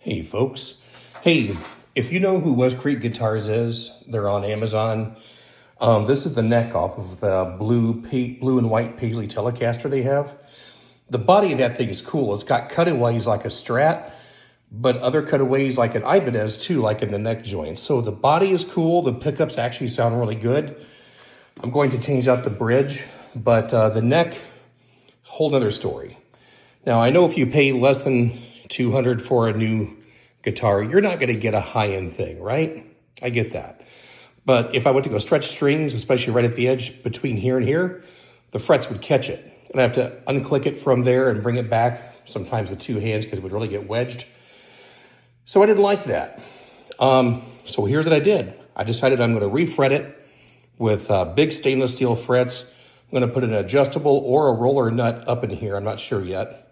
Hey folks. Hey, if you know who Westcreek Guitars is, they're on Amazon. This is the neck off of the blue and white Paisley Telecaster they have. The body of that thing is cool. It's got cutaways like a Strat, but other cutaways like an Ibanez too, like in the neck joints. So the body is cool. The pickups actually sound really good. I'm going to change out the bridge, but the neck, whole nother story. Now I know if you pay less than $200 for a new guitar, you're not going to get a high-end thing, right? I get that. But if I went to go stretch strings, especially right at the edge between here and here, the frets would catch it. And I have to unclick it from there and bring it back, sometimes with two hands because it would really get wedged. So I didn't like that. So here's what I did. I decided I'm going to refret it with big stainless steel frets. I'm going to put an adjustable or a roller nut up in here. I'm not sure yet.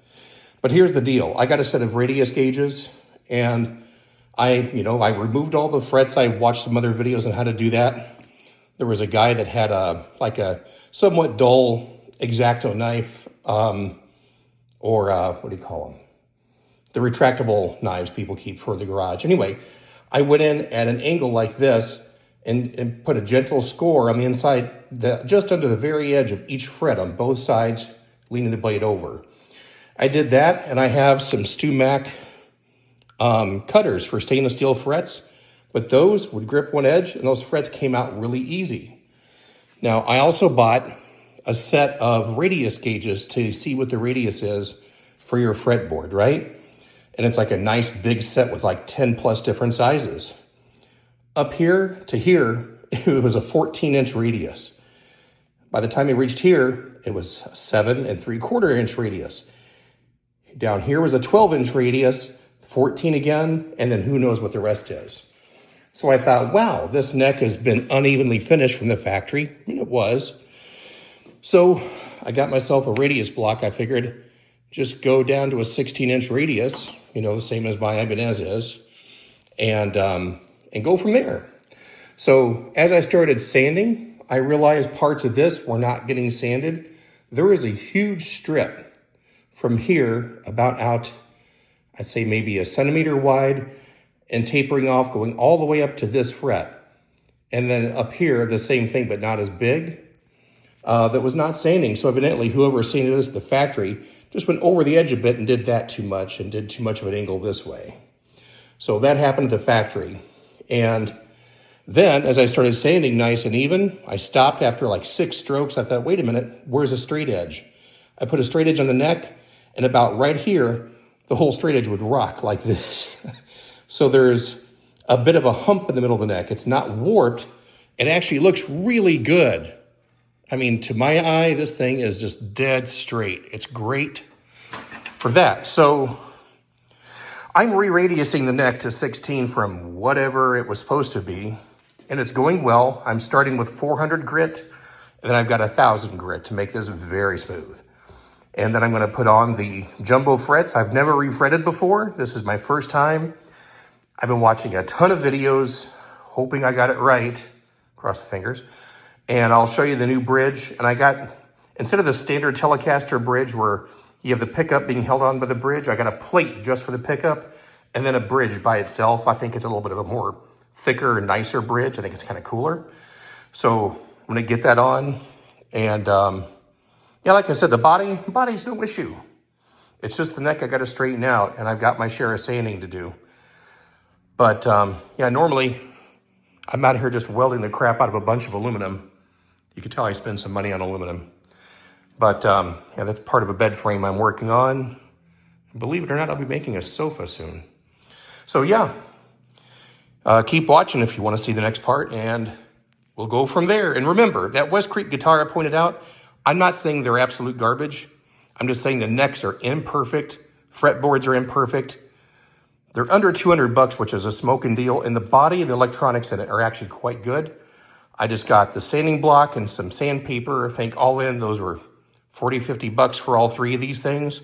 But here's the deal. I got a set of radius gauges, and I removed all the frets. I watched some other videos on how to do that. There was a guy that had a somewhat dull X-Acto knife, or what do you call them? The retractable knives people keep for the garage. Anyway, I went in at an angle like this and put a gentle score on the inside, just under the very edge of each fret on both sides, leaning the blade over. I did that, and I have some StewMac cutters for stainless steel frets, but those would grip one edge, and those frets came out really easy. Now, I also bought a set of radius gauges to see what the radius is for your fretboard, right? And it's like a nice big set with like 10 plus different sizes. Up here to here, it was a 14-inch radius. By the time it reached here, it was 7 3/4 inch radius. Down here was a 12-inch radius, 14 again, and then who knows what the rest is. So I thought, wow, this neck has been unevenly finished from the factory. And it was. So I got myself a radius block. I figured just go down to a 16-inch radius, the same as my Ibanez is, and go from there. So as I started sanding, I realized parts of this were not getting sanded. There is a huge strip from here about out, I'd say maybe a centimeter wide, and tapering off, going all the way up to this fret. And then up here, the same thing, but not as big, that was not sanding. So evidently, whoever sanded this at the factory just went over the edge a bit and did that too much and did too much of an angle this way. So that happened at the factory. And then as I started sanding nice and even, I stopped after like 6 strokes. I thought, wait a minute, where's a straight edge? I put a straight edge on the neck, and about right here, the whole straight edge would rock like this. So there's a bit of a hump in the middle of the neck. It's not warped. It actually looks really good. I mean, to my eye, this thing is just dead straight. It's great for that. So I'm re-radiusing the neck to 16 from whatever it was supposed to be, and it's going well. I'm starting with 400 grit, and then I've got 1,000 grit to make this very smooth. And then I'm going to put on the jumbo frets. I've never refretted before. This is my first time. I've been watching a ton of videos, hoping I got it right. Cross the fingers. And I'll show you the new bridge. And I got, instead of the standard Telecaster bridge where you have the pickup being held on by the bridge, I got a plate just for the pickup and then a bridge by itself. I think it's a little bit of a more thicker and nicer bridge. I think it's kind of cooler. So I'm going to get that on. And yeah, like I said, the body's no issue. It's just the neck I got to straighten out, and I've got my share of sanding to do. But yeah, normally I'm out here just welding the crap out of a bunch of aluminum. You can tell I spend some money on aluminum. But yeah, that's part of a bed frame I'm working on. Believe it or not, I'll be making a sofa soon. So yeah, keep watching if you want to see the next part, and we'll go from there. And remember, that Westcreek guitar I pointed out, I'm not saying they're absolute garbage. I'm just saying the necks are imperfect. Fretboards are imperfect. They're under $200, which is a smoking deal. And the body and the electronics in it are actually quite good. I just got the sanding block and some sandpaper. I think all in, those were $40, $50 for all 3 of these things.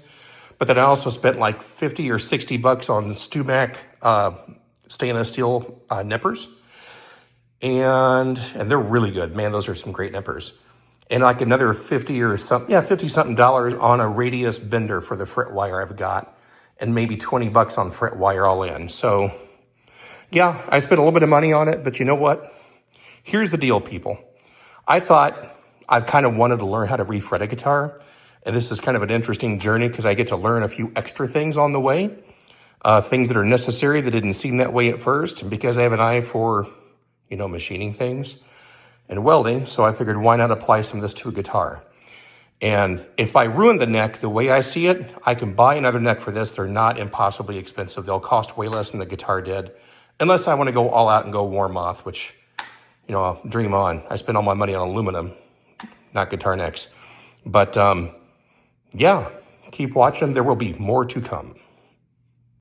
But then I also spent like $50 or $60 on StewMac stainless steel nippers. And they're really good. Man, those are some great nippers. And like another $50 something on a radius bender for the fret wire I've got. and maybe 20 bucks on fret wire all in. So yeah, I spent a little bit of money on it, but you know what? Here's the deal, people. I thought I've kind of wanted to learn how to refret a guitar, and this is kind of an interesting journey because I get to learn a few extra things on the way, things that are necessary that didn't seem that way at first, and because I have an eye for, machining things and welding, so I figured why not apply some of this to a guitar. And if I ruin the neck the way I see it, I can buy another neck for this. They're not impossibly expensive. They'll cost way less than the guitar did, unless I want to go all out and go Warmoth, which, I'll dream on. I spend all my money on aluminum, not guitar necks. But yeah, keep watching. There will be more to come.